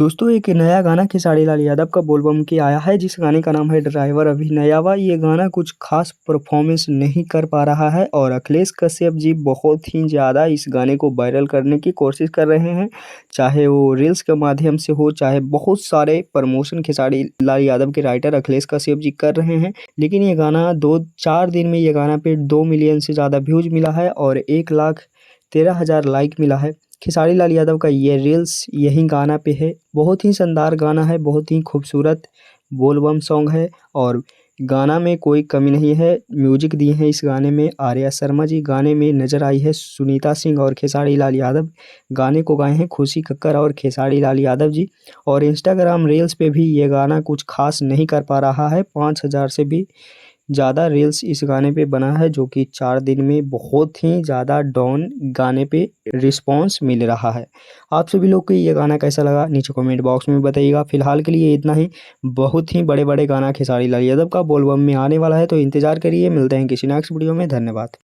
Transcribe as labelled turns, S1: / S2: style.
S1: दोस्तों एक नया गाना खेसारी लाल यादव का बोलबम की आया है जिस गाने का नाम है ड्राइवर अभी नया हुआ। ये गाना कुछ खास परफॉर्मेंस नहीं कर पा रहा है और अखिलेश कश्यप जी बहुत ही ज़्यादा इस गाने को वायरल करने की कोशिश कर रहे हैं, चाहे वो रील्स के माध्यम से हो, चाहे बहुत सारे प्रमोशन खेसारी लाल यादव के राइटर अखिलेश कश्यप जी कर रहे हैं। लेकिन ये गाना 2-4 दिन में ये गाना पे 2 मिलियन से ज़्यादा व्यूज़ मिला है और 1,13,000 लाइक मिला है। खेसारी लाल यादव का ये रील्स यही गाना पे है। बहुत ही शानदार गाना है, बहुत ही खूबसूरत बोलबम सॉन्ग है और गाना में कोई कमी नहीं है। म्यूजिक दिए हैं इस गाने में आर्या शर्मा जी, गाने में नज़र आई है सुनीता सिंह और खेसारी लाल यादव। गाने को गाए हैं खुशी कक्कर और खेसारी लाल यादव जी। और इंस्टाग्राम रील्स पे भी ये गाना कुछ खास नहीं कर पा रहा है। 5,000 से भी ज़्यादा रील्स इस गाने पे बना है, जो कि 4 दिन में बहुत ही ज़्यादा डाउन गाने पे रिस्पॉन्स मिल रहा है। आप सभी लोग को ये गाना कैसा लगा नीचे कमेंट बॉक्स में बताइएगा। फिलहाल के लिए इतना ही। बहुत ही बड़े बड़े गाना खेसारी लाल यादव का बोलबम में आने वाला है, तो इंतज़ार करिए। मिलते हैं किसी नेक्स्ट वीडियो में। धन्यवाद।